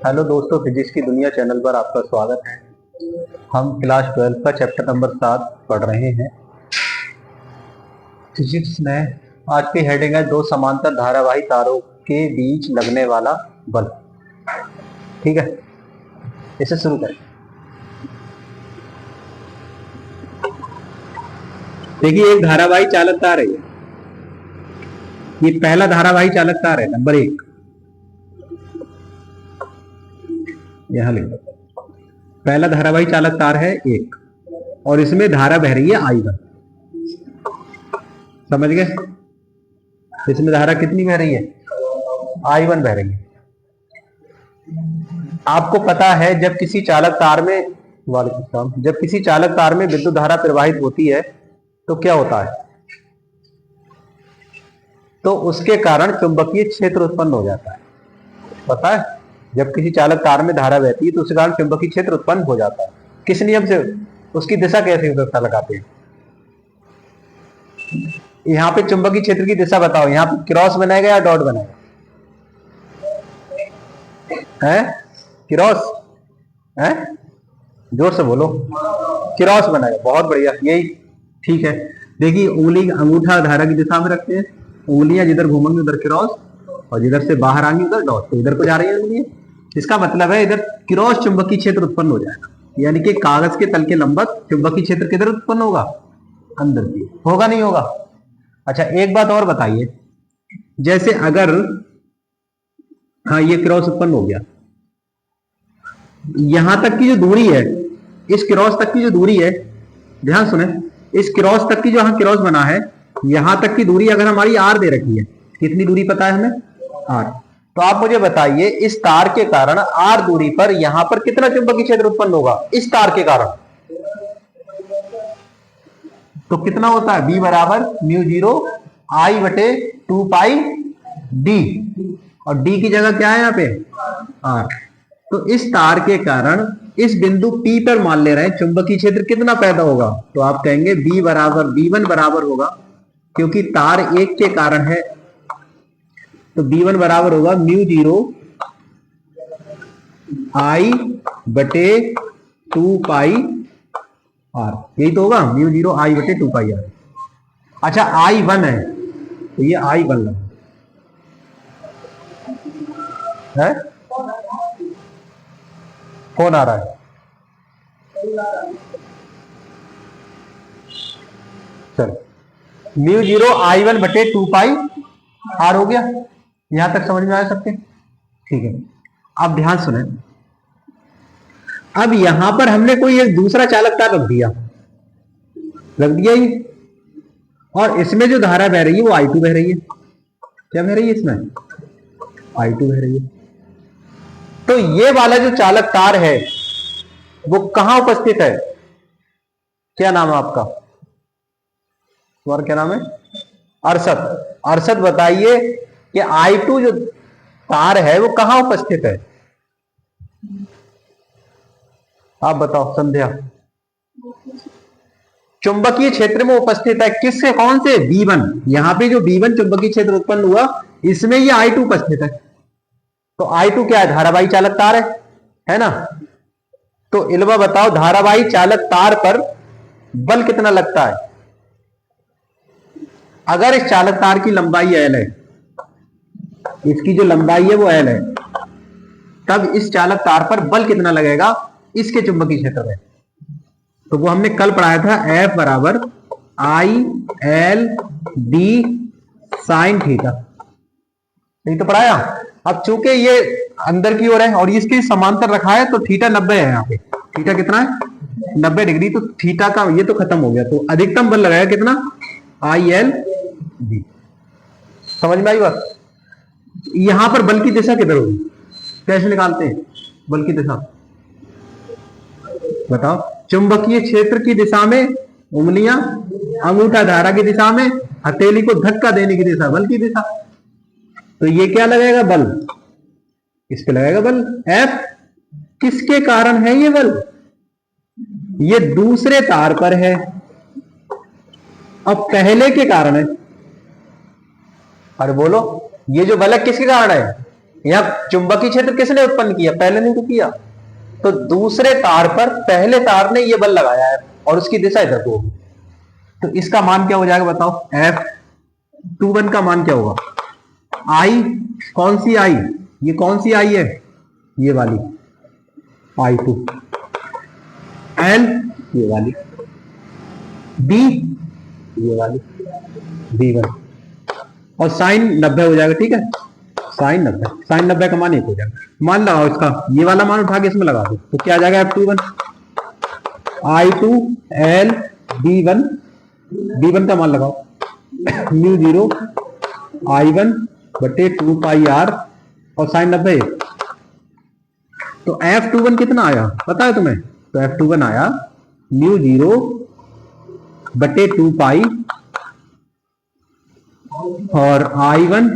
Hello दोस्तों, physics की दुनिया चैनल पर आपका स्वागत है। हम क्लास 12 का चैप्टर नंबर 7 पढ़ रहे हैं फिजिक्स में। आज की हेडिंग है दो समांतर धारावाही तारों के बीच लगने वाला बल। ठीक है, इसे शुरू करें। देखिए, एक धारावाही चालक तार है। ये पहला धारावाही चालक तार है, नंबर 1। यहां लिखो, पहला धारावाही चालक तार है 1 और इसमें धारा बह रही है I1। समझ गए? इसमें धारा कितनी बह रही है? I1 बह रही है। आपको पता है जब किसी चालक तार में विद्युत धारा प्रवाहित होती है तो क्या होता है? तो उसके कारण चुंबकीय क्षेत्र उत्पन्न हो जाता है। पता है, जब किसी चालक तार में धारा बहती है तो उसके कारण चुंबकीय क्षेत्र उत्पन्न हो जाता है। किस नियम से? उसकी दिशा कैसे पता लगाते हैं? यहाँ पे चुंबकीय क्षेत्र की दिशा बताओ। यहाँ पे क्रॉस बनाएगा या डॉट बनाएगा? है क्रॉस? है, जोर से बोलो। क्रॉस बनाएगा, बहुत बढ़िया, यही ठीक है। देखिए, उंगली अंगूठा धारा की दिशा में रखते हैं, उंगलियां जिधर घूमेंगे उधर क्रॉस, और जिधर से बाहर आएंगी उधर डॉट। तो इधर को जा रही है उंगलियां, इसका मतलब है इधर क्रॉस चुंबकीय क्षेत्र उत्पन्न हो जाएगा। यानी कि कागज के तल के लंबवत चुंबकीय क्षेत्र किधर उत्पन्न होगा? अंदर की। होगा नहीं होगा? अच्छा, एक बात और बताइए, जैसे अगर ये क्रॉस उत्पन्न हो गया, यहां तक की जो दूरी है, इस क्रॉस तक की जो दूरी है, ध्यान सुने, इस क्रॉस तक की जो यहां क्रॉस बना है, यहां तक की दूरी अगर हमारी r दे रखी है, कितनी दूरी पता है हमें? r। तो आप मुझे बताइए, इस तार के कारण r दूरी पर यहां पर कितना चुंबकीय क्षेत्र उत्पन्न होगा इस तार के कारण? तो कितना होता है? B बराबर μ0 I बटे 2 पाई d, और d की जगह क्या है यहाँ पे? r। तो इस तार के कारण इस बिंदु P पर मान ले रहे हैं चुंबकीय क्षेत्र कितना पैदा होगा? तो आप कहेंगे B1 बराबर होगा, क्योंकि तार एक के कारण है, तो B1 बराबर होगा μ0 I बटे 2 पाई r। यही तो होगा, μ0 I बटे 2 पाई r। अच्छा, I1 है तो ये I1 है। कौन आ रहा है? चलो, μ0 I1 बटे 2 पाई r हो गया। यहां तक समझ में आ सकते? ठीक है। अब ध्यान सुने, अब यहां पर हमने कोई एक दूसरा चालक तार रख दिया ही, और इसमें जो धारा बह रही है वो I2 बह रही है। क्या बह रही है इसमें? I2 बह रही है। तो ये वाला जो चालक तार है वो कहां उपस्थित है? क्या नाम है आपका? तुम्हारा क्या नाम है? अरशद। अरशद, बताइए कि I2 जो तार है वो कहां उपस्थित है? आप बताओ। संध्या, चुंबकीय क्षेत्र में उपस्थित है। किससे? कौन से? B1। यहां पे जो B1 चुंबकीय क्षेत्र उत्पन्न हुआ, इसमें ये I2 उपस्थित है। तो I2 क्या है? धारावाही चालक तार है ना? तो इल्वा बताओ, धारावाही चालक तार पर बल कितना लगता है? अगर इस चालक तार की लंबाई L है, इसकी जो लंबाई है वो L है, तब इस चालक तार पर बल कितना लगेगा इसके चुंबकीय क्षेत्र में? तो वो हमने कल पढ़ाया था, F बराबर I L d sine theta. नहीं तो पढ़ाया? अब चूंकि ये अंदर की ओर है और इसके समांतर रखा है, तो थीटा 90 है। यहाँ पे थीटा कितना है? 90 डिग्री। तो थीटा का ये तो खत्म हो गया, तो अधिकतम बल लगाया कितना? IL d। समझ में आई बात? यहां पर बल की दिशा किधर होगी? कैसे निकालते हैं बल की दिशा? बताओ। चुंबकीय क्षेत्र की दिशा में उंगलियां, अंगूठा धारा की दिशा में, हथेली को धक्का देने की दिशा बल की दिशा। तो ये क्या लगेगा? बल। इस पे लगेगा बल F। किसके कारण है ये बल? ये दूसरे तार पर है, और पहले के कारण है। अरे बोलो, ये जो बल है किसके कारण है? या चुंबकीय क्षेत्र किसने उत्पन्न किया? पहले नहीं तो किया। तो दूसरे तार पर पहले तार ने ये बल लगाया है और उसकी दिशा इधर को होगी। तो इसका मान क्या हो जाएगा बताओ? F21 का मान क्या होगा? आई, कौन सी आई? ये कौन सी आई है? ये वाली I2। L ये वाली, B ये वाली B1, और साइन 90 हो जाएगा। ठीक है, साइन 90 का मान 1 हो जाएगा। मान लगाओ इसका, ये वाला मान उठा के इसमें लगा दो, तो क्या आ जाएगा? F21 I2 L B1 का मान लगाओ, म्यू 0 I1 बटे 2 पाई R और साइन 90। तो F21 कितना आया पता है तुम्हें? तो F21 आया म्यू 0 बटे 2 पाई और I1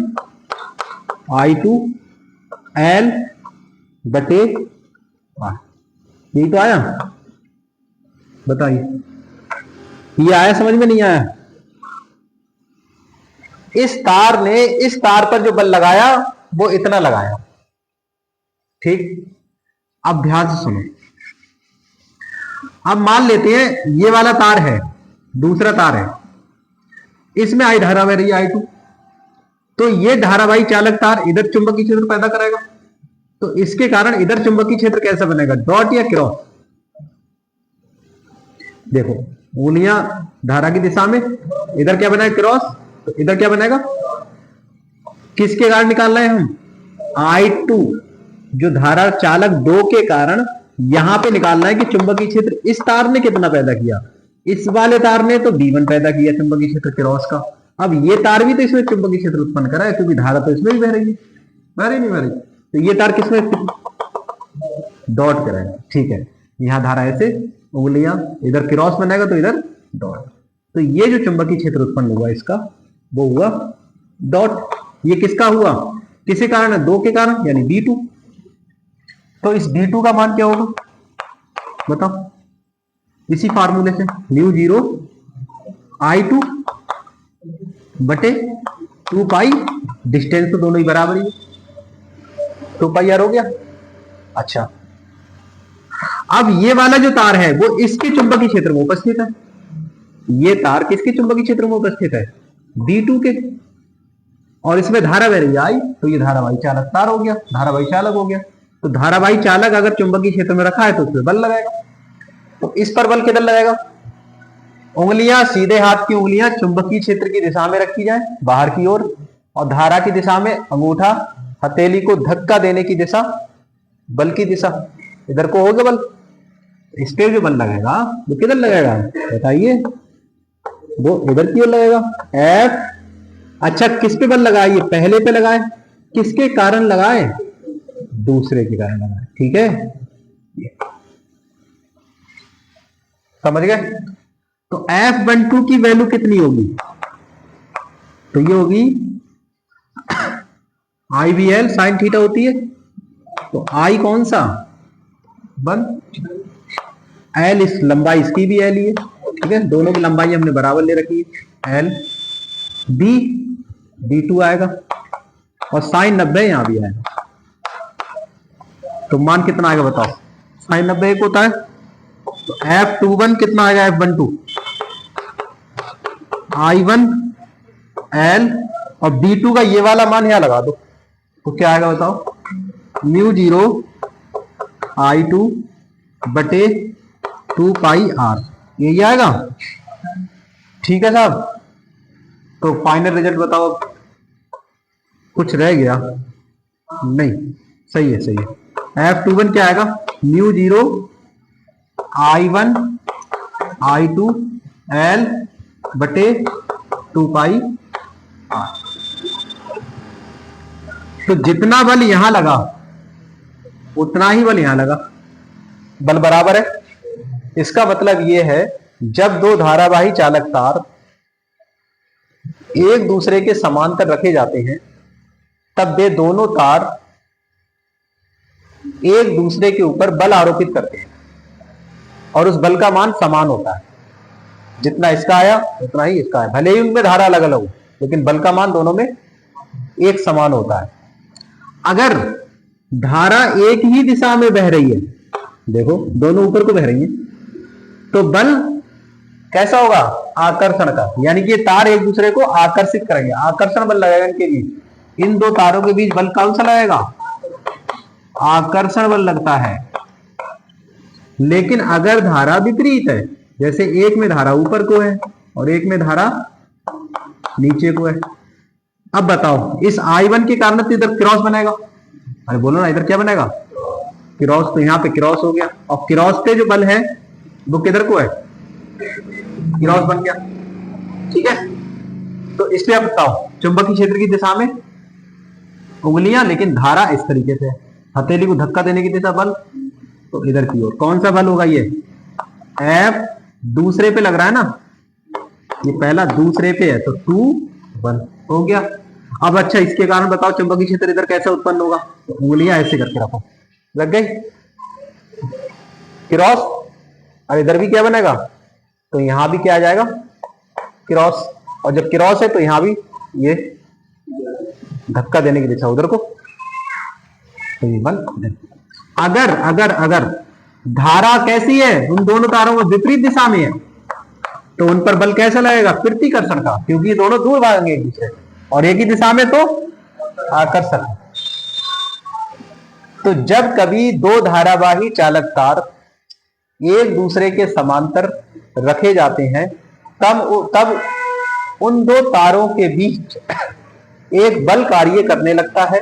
I2 L बटे R। यही तो आया, बताइए ये आया समझ में? नहीं आया? इस तार ने इस तार पर जो बल लगाया वो इतना लगाया। ठीक, अब ध्यान से सुनो। अब मान लेते हैं ये वाला तार है, दूसरा तार है, इसमें आई धारा बह रही है I2। तो ये धारावाही चालक तार इधर चुंबकीय क्षेत्र पैदा करेगा। तो इसके कारण इधर चुंबकीय क्षेत्र कैसा बनेगा? डॉट या क्रॉस? देखो उंगलियां धारा की दिशा में, इधर क्या बनाएगा? क्रॉस। तो इधर क्या बनेगा? किसके कारण निकाल रहे हैं हम? I2 जो धारा चालक 2 के कारण यहां पे निकालना है कि चुंबकीय क्षेत्र इस तार ने कितना पैदा किया। इस वाले तार ने तो B1 पैदा किया चुंबकीय क्षेत्र क्रॉस का। अब ये तार भी तो इसमें चुंबकीय क्षेत्र उत्पन्न करा है, क्योंकि धारा तो इसमें भी बह रही है, बह रही नहीं बह रही? तो ये तार किसमें डॉट करेगा। ठीक है, यहां धारा ऐसे, उंगलियां इधर क्रॉस बनेगा तो इधर डॉट। तो ये जो चुंबकीय क्षेत्र उत्पन्न हुआ इसका, वो हुआ डॉट। ये किसका हुआ? किसके कारण है? 2 के कारण, यानी B2। तो इस B2 का मान क्या होगा बताओ? इसी फार्मूले से म्यू 0 I2 बटे 2 पाई, डिस्टेंस तो दोनों ही बराबर ही, 2 पाई R हो गया। अच्छा, अब ये वाला जो तार है वो इसके चुंबकीय क्षेत्र में उपस्थित है। ये तार किसके चुंबकीय क्षेत्र में उपस्थित है? B2 के। और इसमें धारा बह रही है I, तो ये धारावाही चालक तार हो गया, धारावाही चालक हो गया। तो धारावाही चालक अगर चुंबकीय क्षेत्र में रखा है तो उसमें बल लगाएगा। तो इस पर बल किधर लगेगा? उंगलियां, सीधे हाथ की उंगलियां चुंबकीय क्षेत्र की दिशा में रखी जाए, बाहर की ओर, और धारा की दिशा में अंगूठा हथेली को धक्का देने की दिशा, बल की दिशा इधर को होगा बल। इस पे जो बल लगेगा वो किधर लगेगा बताइए? वो इधर की ओर लगेगा, F। अच्छा, किस पे बल लगाए? पहले पे लगाए। किसके कारण लगाए? दूसरे के कारण लगाए। ठीक है, समझ गए? तो F12 की वैल्यू कितनी होगी? तो ये होगी IBL साइन थीटा होती है। तो I कौन सा? 1, L इस लंबाई इसकी भी L ही है। ठीक है, दोनों की लंबाई हमने बराबर ले रखी है, L। B2 आएगा और साइन 90 यहां भी आएगा। तो मान कितना आएगा बताओ? साइन 90 एक होता है। तो F21 कितना आएगा? F12 I1 L और B2 का ये वाला मान यहां लगा दो, तो क्या आएगा बताओ? म्यू 0 I2 बटे 2 पाई R, यही आएगा। ठीक है साहब, तो फाइनल रिजल्ट बताओ। कुछ रह गया? नहीं, सही है, सही है। F21 क्या आएगा? म्यू 0 I1 I2 L बटे 2 पाई R। तो जितना बल यहां लगा उतना ही बल यहां लगा, बल बराबर है। इसका मतलब यह है जब दो धारावाही चालक तार एक दूसरे के समांतर रखे जाते हैं तब वे दोनों तार एक दूसरे के ऊपर बल आरोपित करते हैं और उस बल का मान समान होता है। जितना इसका आया उतना ही इसका है, भले ही उनमें धारा अलग अलग हो, लेकिन बल का मान दोनों में एक समान होता है। अगर धारा एक ही दिशा में बह रही है, देखो दोनों ऊपर को बह रही है, तो बल कैसा होगा? आकर्षण का, यानी कि ये तार एक दूसरे को आकर्षित करेंगे, आकर्षण बल लगेगा इनके बीच। इन दो तारों के बीच बल कौन सा लगेगा? आकर्षण बल लगता है। लेकिन अगर धारा विपरीत है, जैसे एक में धारा ऊपर को है और एक में धारा नीचे को है, अब बताओ इस I1 के कारण तो इधर क्रॉस बनेगा। अरे बोलो ना, इधर क्या बनेगा? क्रॉस। तो यहाँ पे क्रॉस हो गया, और क्रॉस पे जो बल है वो किधर को है? क्रॉस बन गया। ठीक है, तो इसलिए आप बताओ चुंबकीय क्षेत्र की दिशा में उंगलियां, लेकिन धारा इस तरीके से, हथेली को धक्का देने की दिशा बल तो इधर की ओर। कौन सा बल होगा? ये F दूसरे पे लग रहा है ना, ये पहला दूसरे पे है, तो 2 1 हो गया। अब अच्छा, इसके कारण बताओ चुंबकीय क्षेत्र इधर कैसे उत्पन्न होगा? तो उंगलियां ऐसे करके रखो, लग गई क्रॉस, और इधर भी क्या बनेगा? तो यहां भी क्या आ जाएगा? क्रॉस। और जब क्रॉस है तो यहां भी ये धक्का देने की दिशा उधर को, तो ये बल। अगर अगर अगर धारा कैसी है? उन दोनों तारों में विपरीत दिशा में है, तो उन पर बल कैसा लगेगा? प्रतिकर्षण का, क्योंकि ये दोनों दूर भागेंगे एक दूसरे, और एक ही दिशा में तो आकर्षण। तो जब कभी दो धारावाही चालक तार एक दूसरे के समांतर रखे जाते हैं, तब उन दो तारों के बीच एक बल कार्य करने लगता है।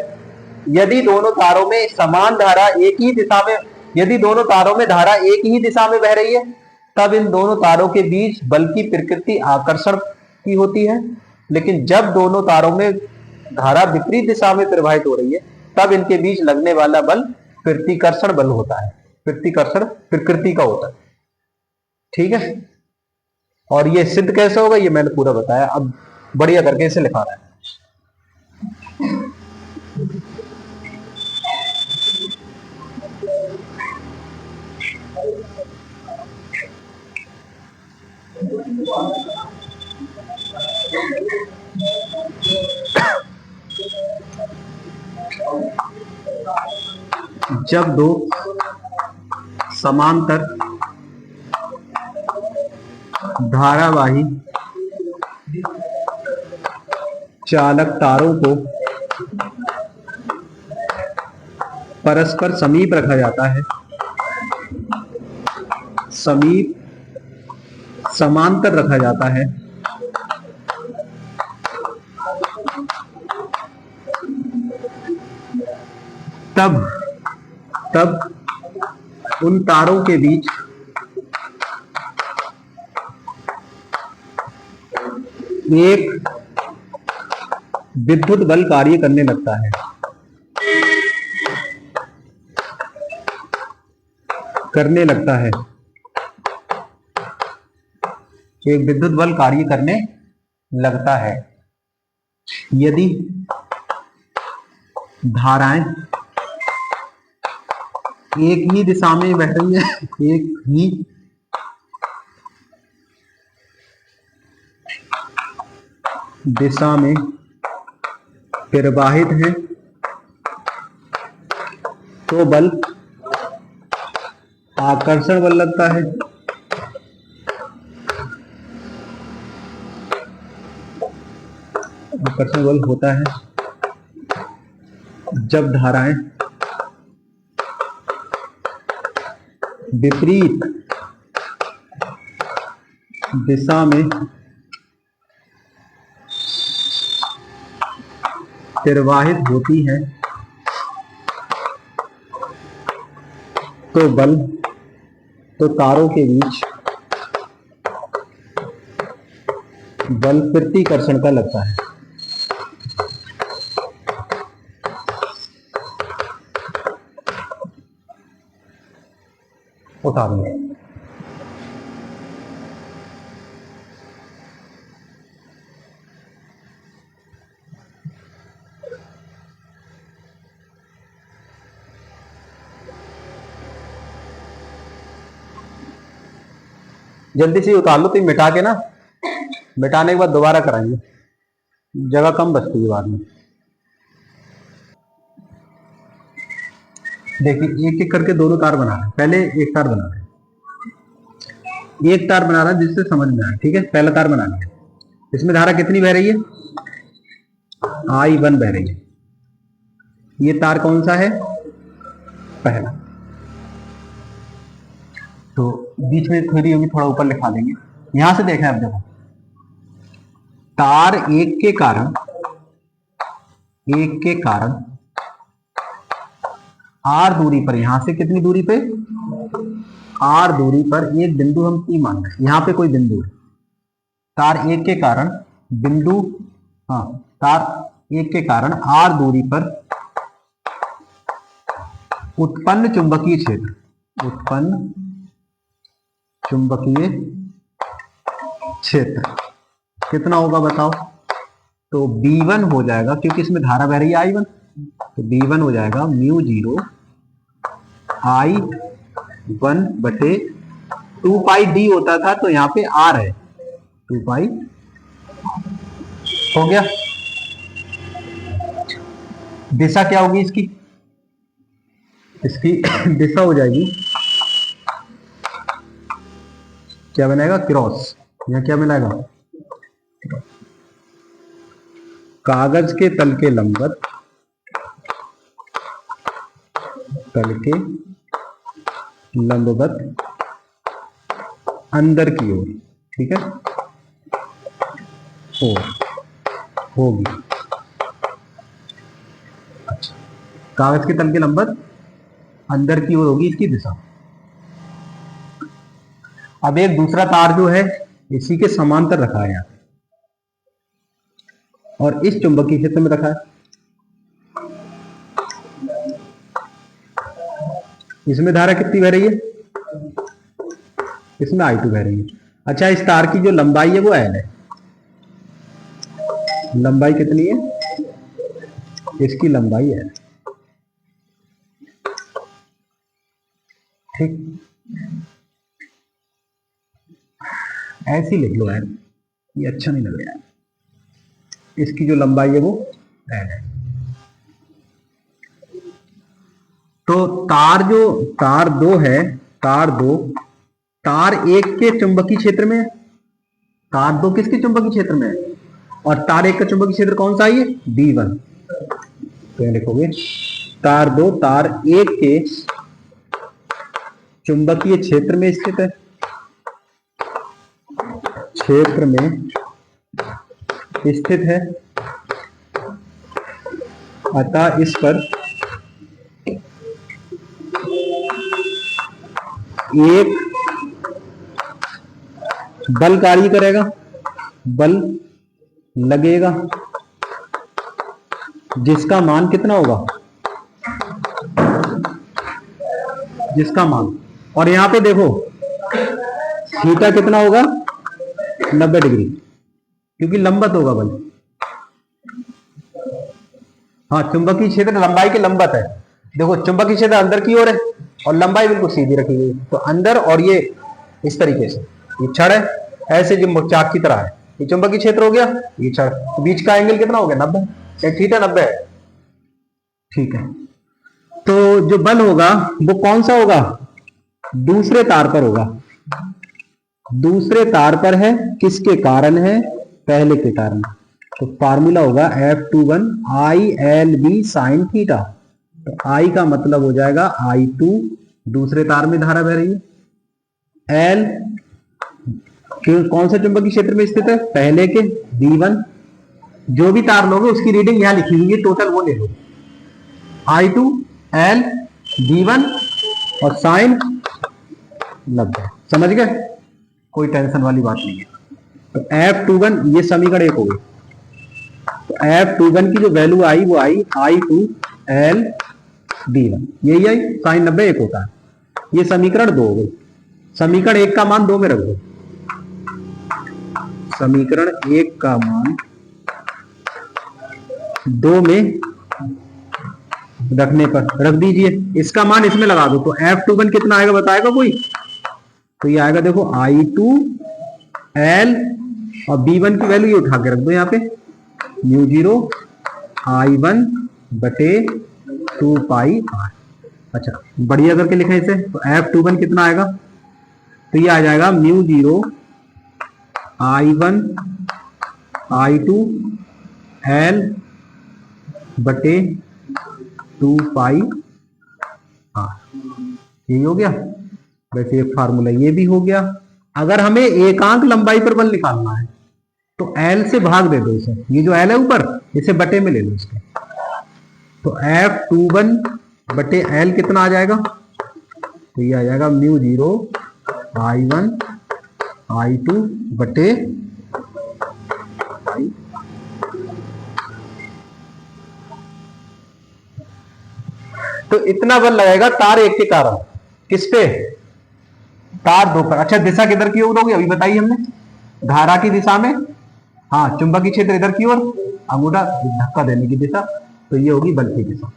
यदि दोनों तारों में समान धारा एक ही दिशा में, यदि दोनों तारों में धारा एक ही दिशा में बह रही है, तब इन दोनों तारों के बीच बल की प्रकृति आकर्षण की होती है। लेकिन जब दोनों तारों में धारा विपरीत दिशा में प्रवाहित हो रही है, तब इनके बीच लगने वाला बल प्रतिकर्षण बल होता है। प्रतिकर्षण प्रकृति का होता है। ठीक है, और ये सिद्ध कैसे होगा ये मैंने पूरा बताया। अब बढ़िया करके इसे लिखा रहा है। जब दो समांतर धारावाही चालक तारों को परस्पर समीप रखा जाता है, समीप समांतर रखा जाता है, तब उन तारों के बीच एक विद्युत बल कार्य करने लगता है। एक विद्युत बल कार्य करने लगता है यदि धाराएं एक ही दिशा में बह रही है, एक ही दिशा में प्रवाहित है, तो बल आकर्षण बल लगता है। आकर्षण बल होता है जब धाराएं विपरीत दिशा में प्रवाहित होती है, तो तारों के बीच बल प्रतिकर्षण का लगता है। उतार लो। जल्दी से उतार लो, तो मिटा के ना, मिटाने के बाद दोबारा कराएंगे, जगह कम बचती है बाद में। देखिए एक एक करके दो दो तार बना रहे हैं। पहले एक तार बना रहे हैं, एक तार बना रहा है जिससे समझ में आए। ठीक है, पहला तार बना लिया। इसमें धारा कितनी बह रही है? I1 बह रही है। ये तार कौन सा है? पहला। तो बीच में थोड़ी होगी, थोड़ा ऊपर लिखा देंगे। यहां से देखा है, अब देखो तार एक के कारण R दूरी पर, यहां से कितनी दूरी पे? R दूरी पर एक बिंदु हम P मान रहे हैं। यहां पे कोई बिंदु है, तार एक के कारण बिंदु, हाँ, तार एक के कारण R दूरी पर उत्पन्न चुंबकीय क्षेत्र कितना होगा बताओ? तो B1 हो जाएगा, क्योंकि इसमें धारा बह रही है I1, तो B1 हो जाएगा μ0 I1 बटे 2 पाई D होता था, तो यहाँ पे R है 2 पाई। हो गया। दिशा क्या होगी इसकी दिशा हो जाएगी, क्या बनेगा? क्रॉस। यह क्या मिलेगा? कागज के तल के लंबवत, अंदर की ओर, ठीक है, होगी। अच्छा, कागज के तल के लंबवत अंदर की ओर होगी इसकी दिशा। अब एक दूसरा तार जो है इसी के समांतर रखा है यहाँ, और इस चुंबकीय क्षेत्र में रखा है। इसमें धारा कितनी बह रही है? इसमें I2 बह रही है। अच्छा, इस तार की जो लंबाई है वो L है। लंबाई कितनी है? इसकी लंबाई है, ठीक, ऐसी लिख लो यार, ये अच्छा नहीं लग रहा है। इसकी जो लंबाई है वो L है। तो तार दो है, तार एक के चुंबकीय क्षेत्र में है, तार दो किसके चुंबकीय क्षेत्र में है, और तार एक का चुंबकीय क्षेत्र कौन सा है? D1। तो लिखोगे तार दो तार एक के चुंबकीय क्षेत्र में स्थित है, अतः इस पर एक बल कार्य करेगा, बल लगेगा, जिसका मान कितना होगा? जिसका मान, और यहां पे देखो थीटा कितना होगा? 90 डिग्री, क्योंकि लंबवत होगा बल। हाँ, चुंबकीय क्षेत्र लंबाई के लंबवत है। देखो चुंबकीय क्षेत्र अंदर की ओर है और लंबाई बिल्कुल सीधी रखी गई, तो अंदर, और ये इस तरीके से, ये छड़ है ऐसे जो चाक की तरह है, ये चुंबकीय क्षेत्र हो गया, ये छड़, तो बीच का एंगल कितना हो गया? 90, थीटा 90 है। ठीक है, तो जो बल होगा वो कौन सा होगा? दूसरे तार पर होगा। दूसरे तार पर है, किसके कारण है? पहले के कारण। तो फार्मूला होगा F21 ILB sin थीटा। तो I का मतलब हो जाएगा I2, दूसरे तार में धारा बह रही है, L कौन सा चुंबकीय क्षेत्र में स्थित है? पहले के, D1। जो भी तार लोगे उसकी रीडिंग यहां लिखी हुई है, टोटल वो ले लो, I2 L D1 और साइन 90। समझ गए? कोई टेंशन वाली बात नहीं है। तो F21, ये समीकरण 1 हो गई। तो F21 की जो वैल्यू आई वो आई I2 L D1, यही आई, साइन 90 1 होता है। ये समीकरण 2 हो गई। समीकरण 1 का मान 2 में रख दो, समीकरण 1 का मान 2 में रखने पर रख दीजिए, इसका मान इसमें लगा दो। तो F21 कितना आएगा बताएगा कोई? तो ये आएगा, देखो I2 L और B1 की वैल्यू ये उठा के रख दो यहाँ पे, μ0 I1 बटे 2 पाई R। अच्छा बढ़िया करके लिखा इसे, तो F21 कितना आएगा, तो ये आ जाएगा म्यू 0 I1 I2 L बटे 2 पाई। हाँ यही हो गया। वैसे एक फार्मूला ये भी हो गया। अगर हमें एकांक लंबाई पर बल निकालना है तो L से भाग दे दो इसे, ये जो L है ऊपर इसे बटे में ले लो इसके, तो F21 बटे L कितना आ जाएगा, तो ये आ जाएगा म्यू 0 I1 I2 बटे I। तो इतना बल लगेगा तार एक के कारण, किस पे, तार दो पर। अच्छा दिशा किधर की ओर होगी अभी बताइए हमने, धारा की दिशा में। हाँ चुंबकीय क्षेत्र इधर की ओर, अंगूठा धक्का देने की दिशा, तो ये होगी बल की दिशा।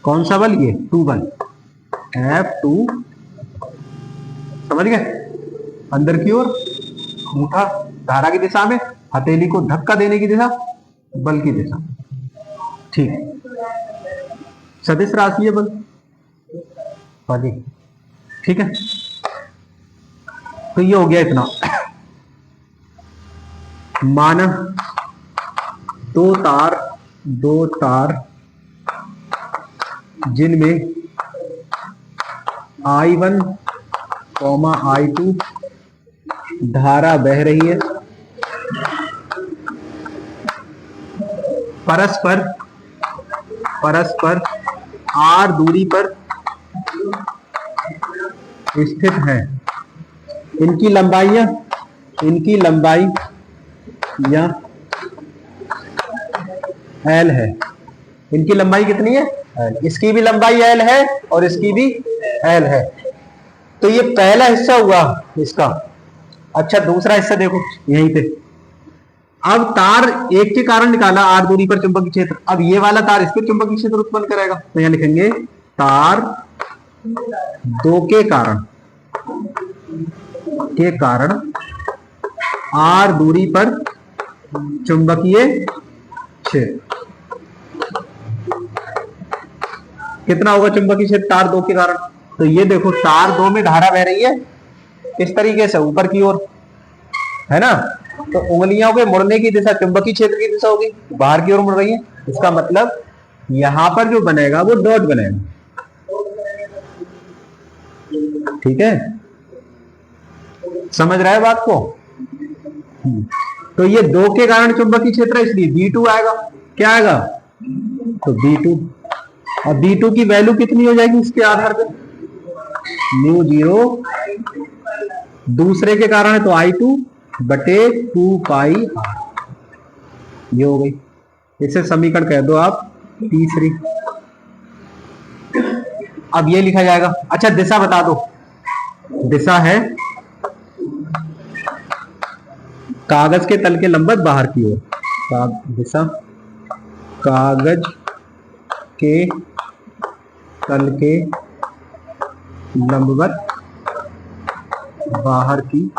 कौन सा बल, ये 2 बल F2, समझ गए, अंदर की ओर अंगूठा धारा की दिशा में, हथेली को धक्का देने की दिशा बल की दिशा। ठीक, सदिश राशि है बल वाली, ठीक है। तो ये हो गया इतना। माना दो तार जिनमें I1 I2 धारा बह रही है, परस्पर R दूरी पर स्थित है। इनकी लंबाई या L है। इनकी लंबाई कितनी है, L। इसकी भी लंबाई L है और इसकी भी L है। तो ये पहला हिस्सा हुआ इसका। अच्छा दूसरा हिस्सा देखो यहीं पे, अब तार एक के कारण निकाला R दूरी पर चुंबकीय क्षेत्र, अब ये वाला तार इस पर चुंबकीय क्षेत्र उत्पन्न करेगा, तो यहां लिखेंगे तार दो के कारण R दूरी पर चुंबकीय क्षेत्र कितना होगा, चुंबकीय क्षेत्र तार दो के कारण। तो ये देखो तार दो में धारा बह रही है इस तरीके से ऊपर की ओर, है ना, तो उंगलियों के मुड़ने की दिशा चुंबकीय क्षेत्र की दिशा होगी, बाहर की ओर मुड़ रही है। इसका मतलब यहां पर जो बनेगा वो डॉट बनेगा, ठीक है, समझ रहा है बात को। तो ये दो के कारण चुंबकीय क्षेत्र है, इसलिए B2 आएगा। क्या आएगा, तो B2, और B2 की वैल्यू कितनी हो जाएगी इसके आधार पे, म्यू 0 दूसरे के कारण है तो I2 बटे 2 पाई R, ये हो गई। इसे समीकरण कह दो आप तीसरी। अब ये लिखा जाएगा। अच्छा दिशा बता दो, दिशा है कागज के तल के लंबवत बाहर की ओर, दिशा कागज के तल के लंबवत बाहर की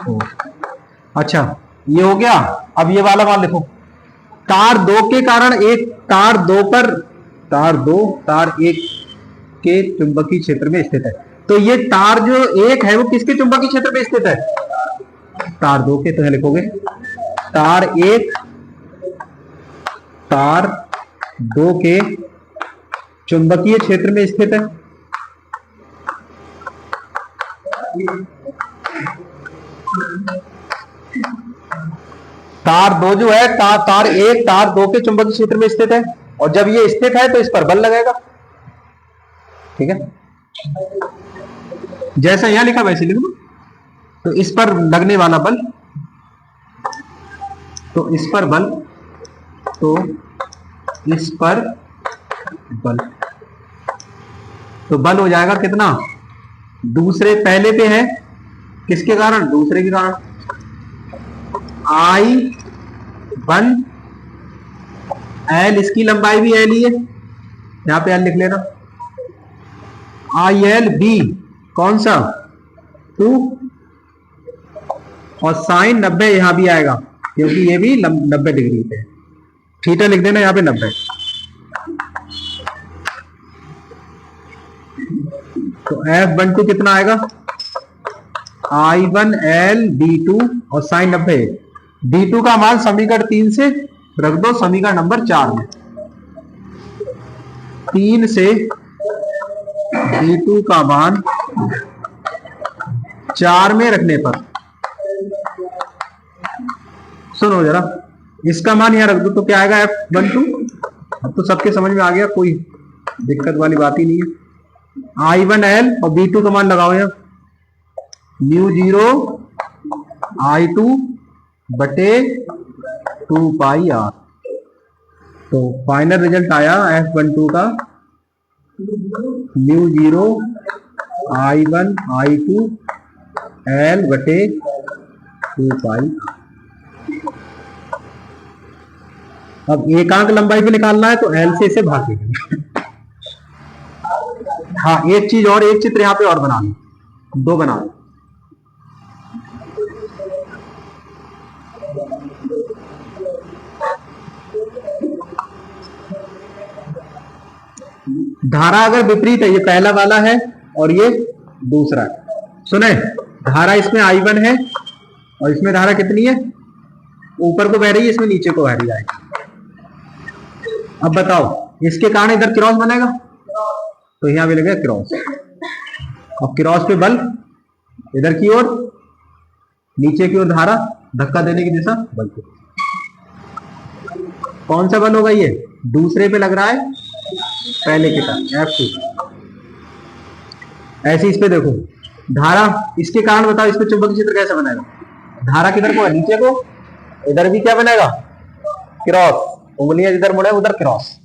ओर। अच्छा ये हो गया। अब ये वाला मान लिखो, तार दो के कारण एक, तार एक के चुंबकीय क्षेत्र में स्थित है। तो ये तार जो एक है वो किसके चुंबकीय क्षेत्र में स्थित है, तार दो के। तो यहां लिखोगे तार एक तार दो के चुंबकीय क्षेत्र में स्थित है। तार दो जो है तार एक तार दो के चुंबकीय क्षेत्र में स्थित है, और जब ये स्थित है तो इस पर बल लगेगा, ठीक है, जैसा यहां लिखा वैसे लिख लो। तो इस पर लगने वाला बल, तो इस पर बल, तो इस पर बल, तो बल हो जाएगा कितना, दूसरे पहले पे है किसके कारण, दूसरे के कारण, I1 L, इसकी लंबाई भी L ही है, यहां पे L लिख लेना, ILB कौन सा 2, और साइन 90 यहां भी आएगा क्योंकि ये भी 90 डिग्री पे है, थीटा लिख देना यहां पे 90। तो F12 कितना आएगा, I1L D2 और साइन 90। D2 का मान समीकरण 3 से रख दो समीकरण नंबर 4 में। 3 से D2 का मान 4 में रखने पर, सुनो जरा, इसका मान यहां रख दो तो क्या आएगा F12। अब तो सबके समझ में आ गया, कोई दिक्कत वाली बात ही नहीं है। I1L और B2 का मान लगाओ यहाँ, μ0 I2 बटे 2 पाई R। तो फाइनल रिजल्ट आया F12 का μ0 I1 I2 L बटे 2 पाई। अब एकांक लंबाई पे निकालना है तो L से इसे भाग देंगे। हाँ, एक चीज और, एक चित्र यहां पे और बना लो, 2 बना लो। धारा अगर विपरीत है, ये पहला वाला है और ये दूसरा है। सुने, धारा इसमें I1 है और इसमें धारा कितनी है, ऊपर को बह रही है, इसमें नीचे को बह रही है। अब बताओ, इसके कारण इधर क्रॉस बनेगा तो यहां भी लगेगा क्रॉस। अब क्रॉस पे बल इधर की ओर, नीचे की ओर धारा, धक्का देने की दिशा बल पे। कौन सा बल होगा, ये दूसरे पे लग रहा है पहले के कारण F2। ऐसे इस पे देखो धारा, इसके कारण बताओ इस पे चुंबकीय क्षेत्र कैसे बनेगा। धारा किधर को है, नीचे को, इधर भी क्या बनेगा, क्रॉस। उंगलियां जिधर मुड़े उधर क्रॉस,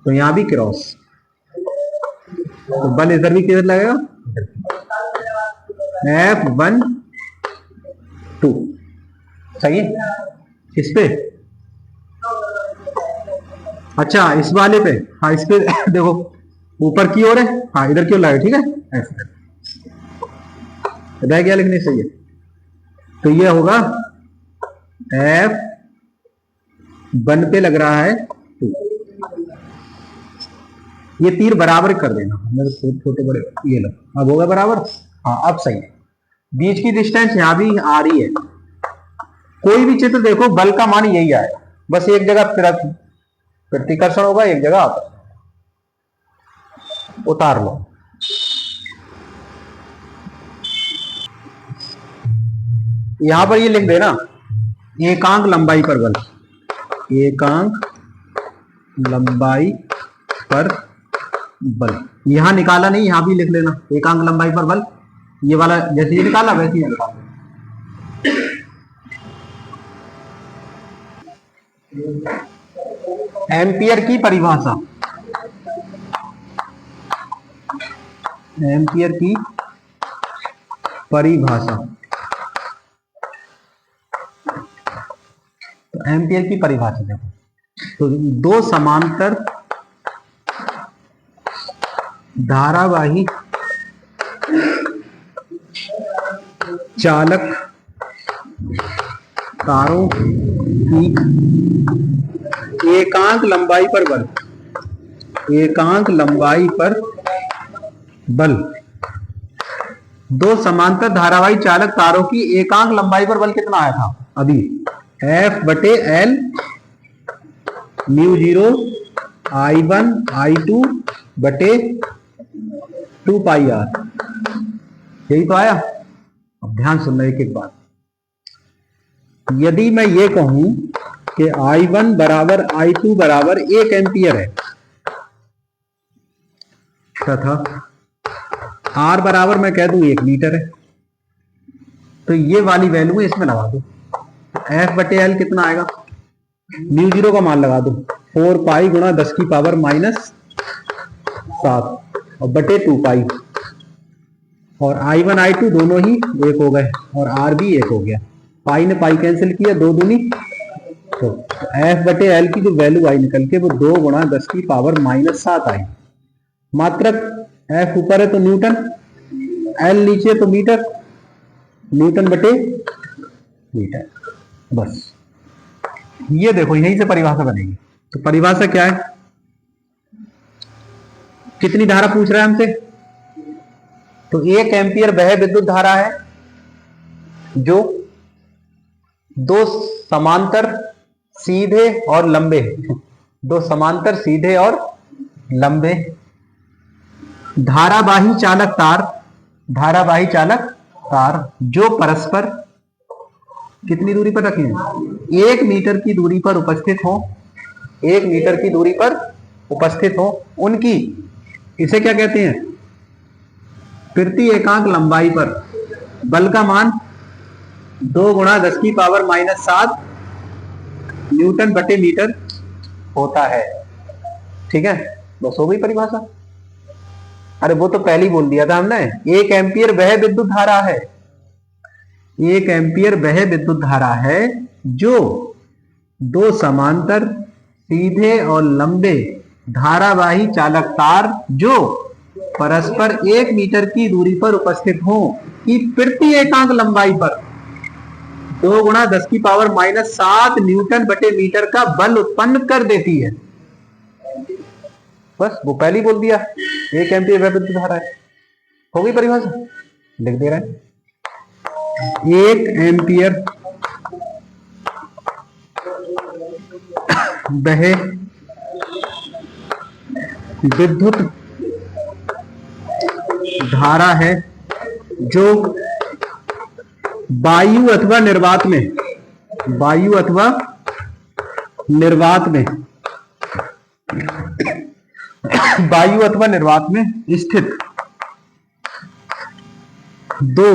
तो यहां भी क्रॉस, तो बल इधर भी किधर लगेगा, F12। सही है। इस पे, अच्छा इस वाले पे, हाँ इस पे देखो ऊपर की ओर है, हाँ इधर की ओर लगे, ठीक है, ऐसे रह गया लिखने सही है। तो ये होगा F1 पे लग रहा है 2। ये तीर बराबर कर देना, मेरे छोटे बड़े, ये लो, अब होगा बराबर। हाँ अब सही है। बीच की डिस्टेंस यहां भी आ रही है। कोई भी चित्र देखो, बल का मान यही आएगा, बस एक जगह प्रतिकर्षण होगा, एक जगह उतार लो। यहां पर ये लिख देना, एकांक लंबाई पर बल, एकांक लंबाई पर बल। यहां निकाला नहीं, यहां भी लिख लेना एकांक लंबाई पर बल। ये वाला जैसे ये निकाला वैसे ही निकाला। एम्पियर की परिभाषा, एम्पियर की परिभाषा, तो एम्पियर की परिभाषा देखो, तो 2 समांतर धारावाही चालक तारों की एकांक लंबाई पर बल, एकांक लंबाई पर बल, 2 समांतर धारावाही चालक तारों की एकांक लंबाई पर बल कितना आया था अभी, F/L μ0 I1 I2 बटे 2 पाई R। यही तो आया। अब ध्यान सुनना एक एक बात। यदि मैं ये कहूं कि I1 बराबर I2 बराबर 1 एम्पियर है तथा R बराबर मैं कह दूं 1 मीटर है, तो ये वाली वैल्यू इसमें लगा दो। F/L कितना आएगा, μ0 का मान लगा दो, 4 पाई गुणा 10 की पावर -7 और बटे 2 पाई, और I1 I2 दोनों ही 1 हो गए और R भी 1 हो गया। पाई ने पाई कैंसिल किया, 2 दूनी, तो F/L की जो वैल्यू आई निकल के वो 2 गुणा 10 की पावर -7 आई। मात्रक F ऊपर है तो न्यूटन, L नीचे तो मीटर, न्यूटन बटे मीटर। बस ये देखो, यहीं से परिभाषा बनेगी। तो परिभाषा क्या है, कितनी धारा पूछ रहा है हमसे, तो 1 एम्पियर वह विद्युत धारा है जो दो समांतर सीधे और लंबे, दो समांतर सीधे और लंबे धारावाही चालक तार जो परस्पर कितनी दूरी पर रखें, 1 मीटर की दूरी पर उपस्थित हो, 1 मीटर की दूरी पर उपस्थित हो, उनकी, इसे क्या कहते हैं, प्रति एकांक लंबाई पर बल का मान 2 गुणा 10 की पावर -7 न्यूटन बटे मीटर होता है। ठीक है, बस हो गई परिभाषा। अरे वो तो पहले ही बोल दिया था हमने, 1 एम्पियर वह विद्युत धारा है, 1 एम्पियर वह विद्युत धारा है जो दो समांतर सीधे और लंबे धारावाही चालक तार जो परस्पर 1 मीटर की दूरी पर उपस्थित हो कि प्रति एकांक लंबाई पर 2 गुणा 10 की पावर -7 न्यूटन बटे मीटर का बल उत्पन्न कर देती है। बस वो पहले ही बोल दिया, 1 एम्पियर वह विद्युत धारा है। हो गई परिभाषा, लिख दे रहे हैं। 1 एम्पियर वह विद्युत धारा है जो वायु अथवा निर्वात में स्थित दो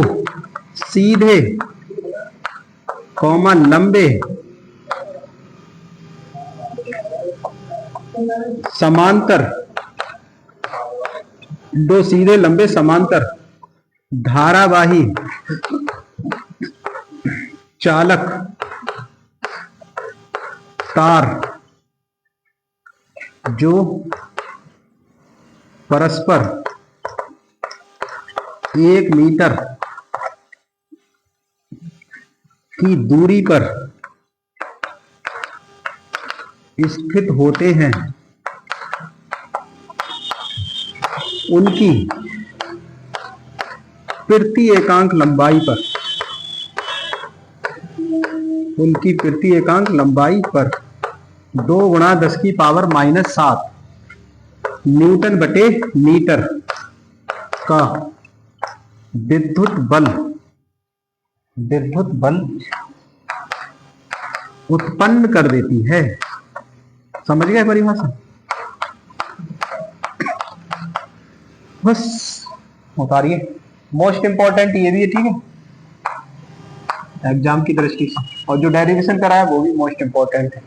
सीधे लंबे समांतर धारावाही चालक तार जो परस्पर 1 मीटर की दूरी पर स्थित होते हैं, उनकी प्रति एकांक लंबाई पर 2 गुणा 10 की पावर -7 न्यूटन बटे मीटर का विद्युत बल उत्पन्न कर देती है। समझ गए परिभाषा? बस उतारिए, मोस्ट इंपॉर्टेंट ये भी है, ठीक है, एग्जाम की दृष्टि से, और जो डेरिवेशन कराया वो भी मोस्ट इंपॉर्टेंट है।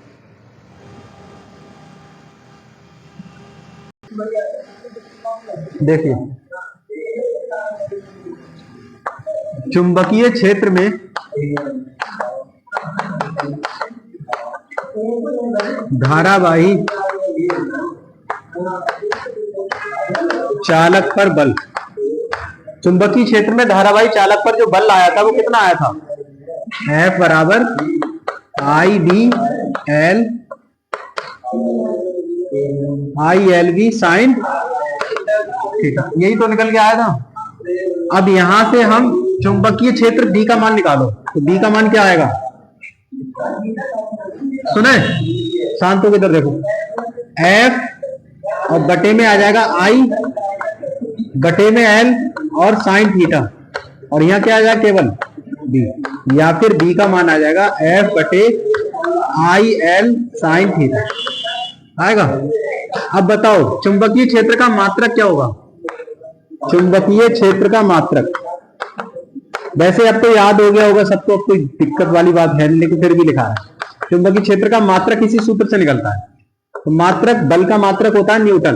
देखिए, चुंबकीय क्षेत्र में धारावाही चालक पर बल, चुंबकीय क्षेत्र में धारावाही चालक पर जो बल आया था वो कितना आया था, F बराबर ILV साइन थीटा, यही तो निकल के आया था। अब यहां से हम चुंबकीय क्षेत्र B का मान निकालो, तो B का मान क्या आएगा, सुने शांत होकर इधर देखो, F और बटे में आ जाएगा I बटे में L और साइन थीटा, और यहां क्या आ जाएगा केवल B, या फिर B का मान आ जाएगा F बटे IL साइन थीटा आएगा। अब बताओ चुंबकीय क्षेत्र का मात्रक क्या होगा, चुंबकीय क्षेत्र का मात्रक, वैसे अब तो याद हो गया होगा सबको, अब कोई दिक्कत वाली बात है नहीं, लेकिन फिर भी लिखा है। चुंबकीय क्षेत्र का मात्रक इसी सूत्र से निकलता है, तो मात्रक, बल का मात्रक होता है न्यूटन,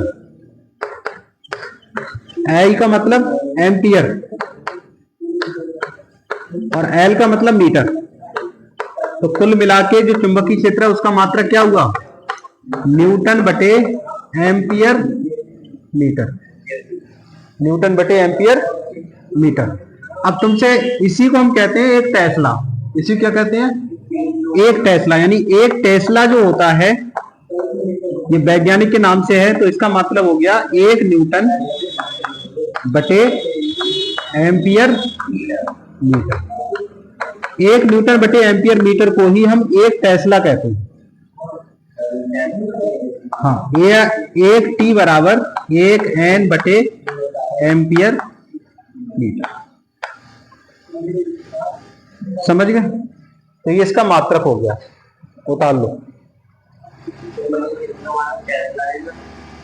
L का मतलब एम्पियर और L का मतलब मीटर, तो कुल मिला के जो चुंबकीय क्षेत्र है उसका मात्रक क्या हुआ, न्यूटन बटे एम्पियर मीटर, न्यूटन बटे एम्पियर मीटर। अब तुमसे इसी को हम कहते हैं एक टेस्ला, इसी क्या कहते हैं, एक टेस्ला, यानी एक टेस्ला जो होता है ये वैज्ञानिक के नाम से है, तो इसका मतलब हो गया 1 न्यूटन बटे एम्पियर मीटर। 1 न्यूटन/एम्पियर मीटर को ही हम 1 टेस्ला कहते हैं। हाँ, ये 1 T बराबर 1N/एम्पियर मीटर। समझ गए? तो ये इसका मात्रक हो गया, उतार लो।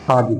हाँ जी।